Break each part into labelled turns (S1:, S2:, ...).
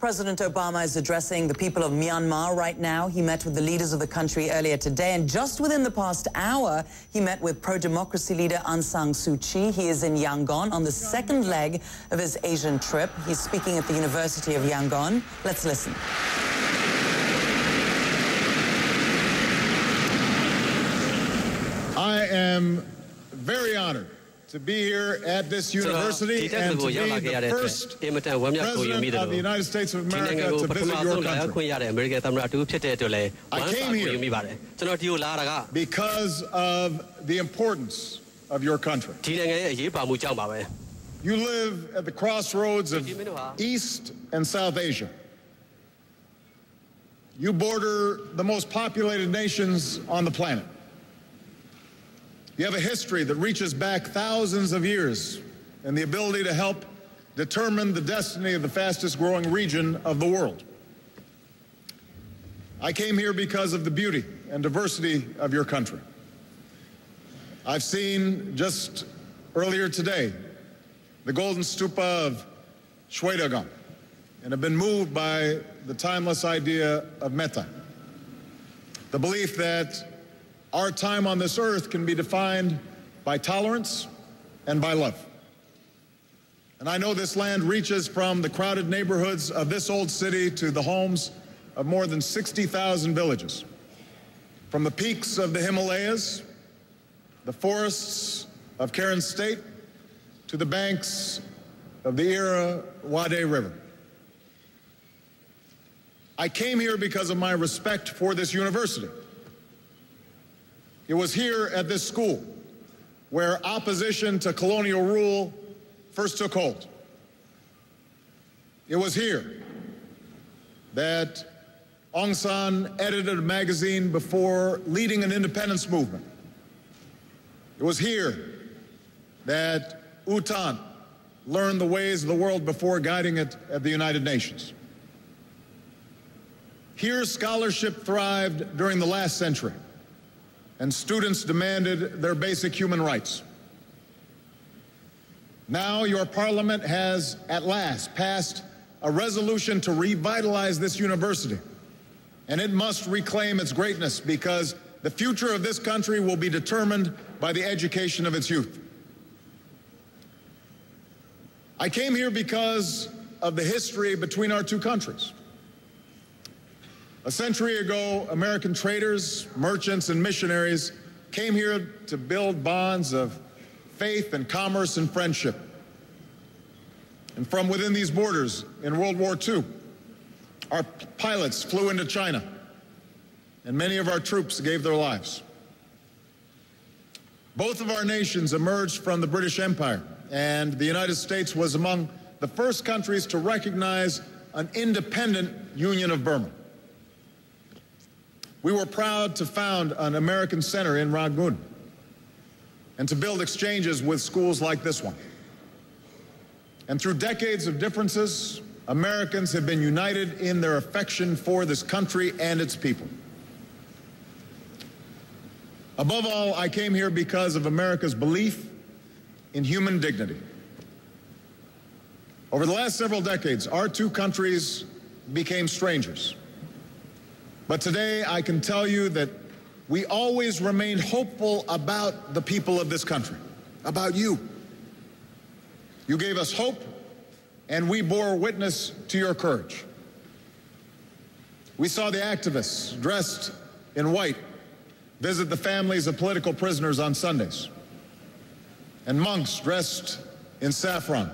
S1: President Obama is addressing the people of Myanmar right now. He met with the leaders of the country earlier today, and just within the past hour, he met with pro-democracy leader Aung San Suu Kyi. He is in Yangon on the second leg of his Asian trip. He's speaking at the University of Yangon. Let's listen.
S2: I am very honored to be here at this university and to be the first President of the United States of America to visit your country. I came here because of the importance of your country. You live at the crossroads of East and South Asia. You border the most populated nations on the planet. You have a history that reaches back thousands of years and the ability to help determine the destiny of the fastest growing region of the world. I came here because of the beauty and diversity of your country. I've seen just earlier today the golden stupa of Shwedagon and have been moved by the timeless idea of metta, the belief that our time on this earth can be defined by tolerance and by love. And I know this land reaches from the crowded neighborhoods of this old city to the homes of more than 60,000 villages. From the peaks of the Himalayas, the forests of Karen State, to the banks of the Irrawaddy River. I came here because of my respect for this university. It was here at this school where opposition to colonial rule first took hold. It was here that Aung San edited a magazine before leading an independence movement. It was here that U Thant learned the ways of the world before guiding it at the United Nations. Here, scholarship thrived during the last century, and students demanded their basic human rights. Now your parliament has at last passed a resolution to revitalize this university, and it must reclaim its greatness because the future of this country will be determined by the education of its youth. I came here because of the history between our two countries. A century ago, American traders, merchants, and missionaries came here to build bonds of faith and commerce and friendship. And from within these borders, in World War II, our pilots flew into China, and many of our troops gave their lives. Both of our nations emerged from the British Empire, and the United States was among the first countries to recognize an independent Union of Burma. We were proud to found an American center in Rangoon and to build exchanges with schools like this one. And through decades of differences, Americans have been united in their affection for this country and its people. Above all, I came here because of America's belief in human dignity. Over the last several decades, our two countries became strangers. But today, I can tell you that we always remained hopeful about the people of this country, about you. You gave us hope, and we bore witness to your courage. We saw the activists dressed in white visit the families of political prisoners on Sundays, and monks dressed in saffron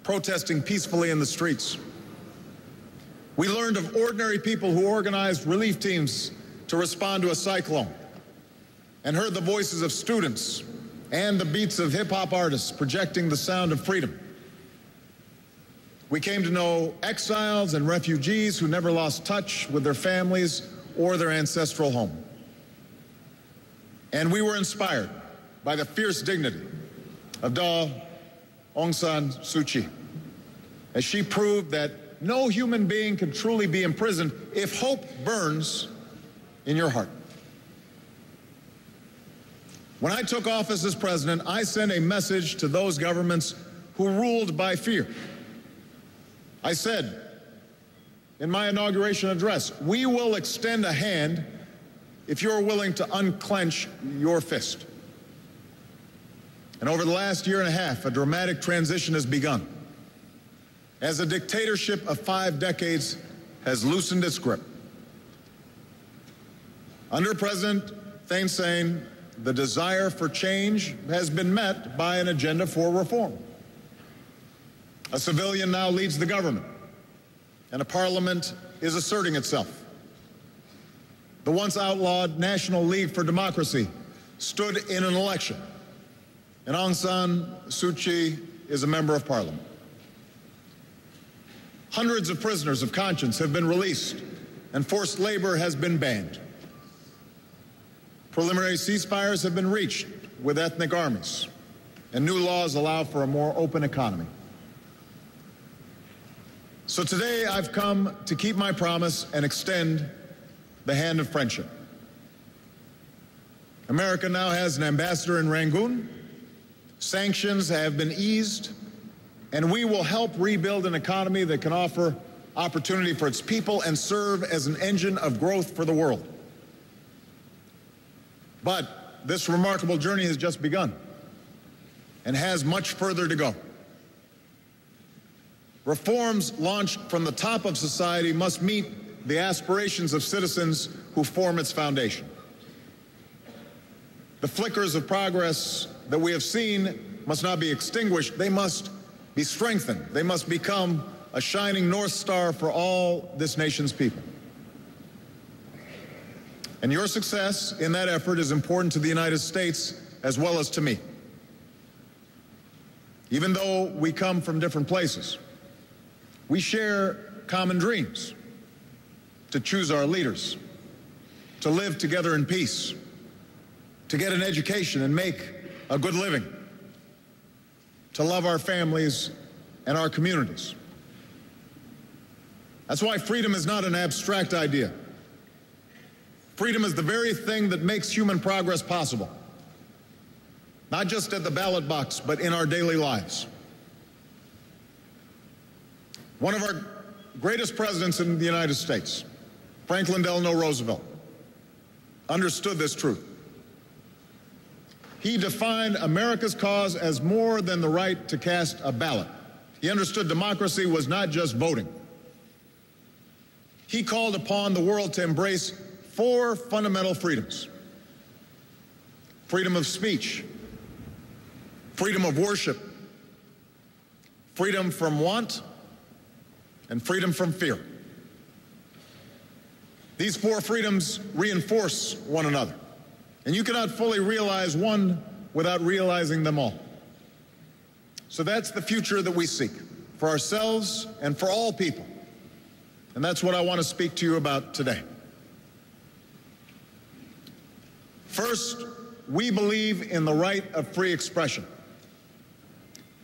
S2: protesting peacefully in the streets. We learned of ordinary people who organized relief teams to respond to a cyclone, and heard the voices of students and the beats of hip-hop artists projecting the sound of freedom. We came to know exiles and refugees who never lost touch with their families or their ancestral home. And we were inspired by the fierce dignity of Aung San Suu Kyi, as she proved that no human being can truly be imprisoned if hope burns in your heart. When I took office as president, I sent a message to those governments who ruled by fear. I said, in my inauguration address. We will extend a hand if you're willing to unclench your fist. And over the last year and a half, a dramatic transition has begun, as a dictatorship of 5 decades has loosened its grip. Under President Thein Sein, the desire for change has been met by an agenda for reform. A civilian now leads the government, and a parliament is asserting itself. The once outlawed National League for Democracy stood in an election, and Aung San Suu Kyi is a member of parliament. Hundreds of prisoners of conscience have been released, and forced labor has been banned. Preliminary ceasefires have been reached with ethnic armies, and new laws allow for a more open economy. So today I've come to keep my promise and extend the hand of friendship. America now has an ambassador in Rangoon. Sanctions have been eased, and we will help rebuild an economy that can offer opportunity for its people and serve as an engine of growth for the world. But this remarkable journey has just begun and has much further to go. Reforms launched from the top of society must meet the aspirations of citizens who form its foundation. The flickers of progress that we have seen must not be extinguished. They must be strengthened. They must become a shining North Star for all this nation's people. And your success in that effort is important to the United States as well as to me. Even though we come from different places, we share common dreams: to choose our leaders, to live together in peace, to get an education and make a good living, to love our families and our communities. That's why freedom is not an abstract idea. Freedom is the very thing that makes human progress possible, not just at the ballot box, but in our daily lives. One of our greatest presidents in the United States, Franklin Delano Roosevelt, understood this truth. He defined America's cause as more than the right to cast a ballot. He understood democracy was not just voting. He called upon the world to embrace 4 fundamental freedoms: freedom of speech, freedom of worship, freedom from want, and freedom from fear. These 4 freedoms reinforce one another, and you cannot fully realize one without realizing them all. So that's the future that we seek for ourselves and for all people, and that's what I want to speak to you about today. First, we believe in the right of free expression,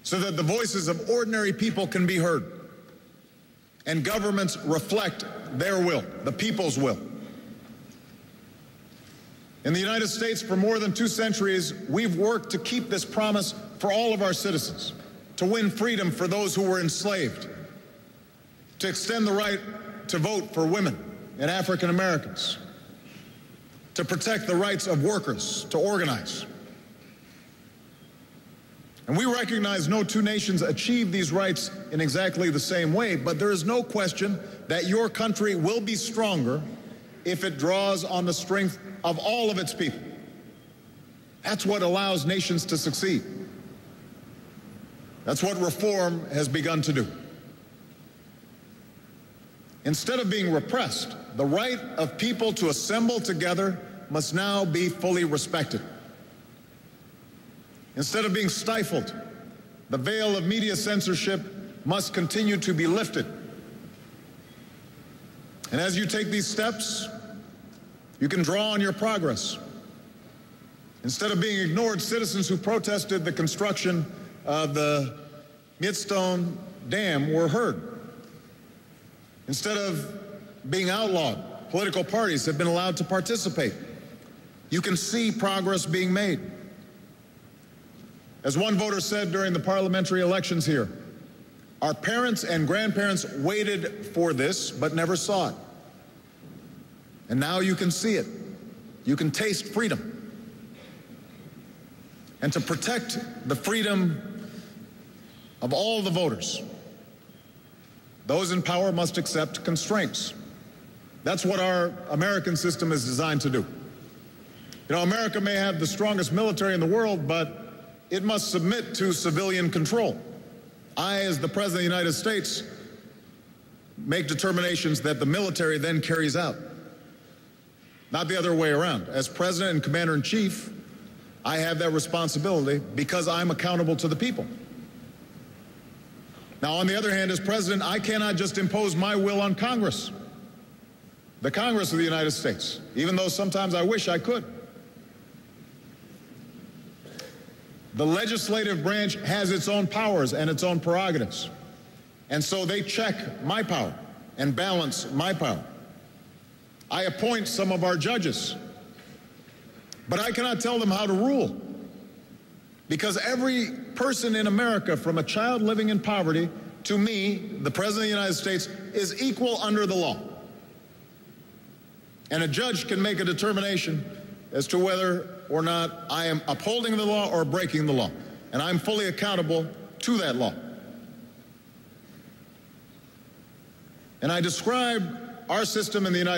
S2: so that the voices of ordinary people can be heard, and governments reflect their will, the people's will. In the United States, for more than 2 centuries, we've worked to keep this promise for all of our citizens, to win freedom for those who were enslaved, to extend the right to vote for women and African Americans, to protect the rights of workers to organize. And we recognize no 2 nations achieve these rights in exactly the same way, but there is no question that your country will be stronger if it draws on the strength of all of its people. That's what allows nations to succeed. That's what reform has begun to do. Instead of being repressed, the right of people to assemble together must now be fully respected. Instead of being stifled, the veil of media censorship must continue to be lifted. And as you take these steps, you can draw on your progress. Instead of being ignored, citizens who protested the construction of the Midstone Dam were heard. Instead of being outlawed, political parties have been allowed to participate. You can see progress being made. As one voter said during the parliamentary elections here, Our parents and grandparents waited for this, but never saw it. And now you can see it. You can taste freedom. And to protect the freedom of all the voters, those in power must accept constraints. That's what our American system is designed to do. You know, America may have the strongest military in the world, but it must submit to civilian control. I, as the President of the United States, make determinations that the military then carries out, not the other way around. As President and Commander-in-Chief, I have that responsibility because I'm accountable to the people. Now, on the other hand, as President, I cannot just impose my will on Congress, the Congress of the United States, even though sometimes I wish I could. The legislative branch has its own powers and its own prerogatives, and so they check my power and balance my power. I appoint some of our judges, but I cannot tell them how to rule, because every person in America, from a child living in poverty to me, the President of the United States, is equal under the law. And a judge can make a determination as to whether or not I am upholding the law or breaking the law. And I'm fully accountable to that law. And I describe our system in the United States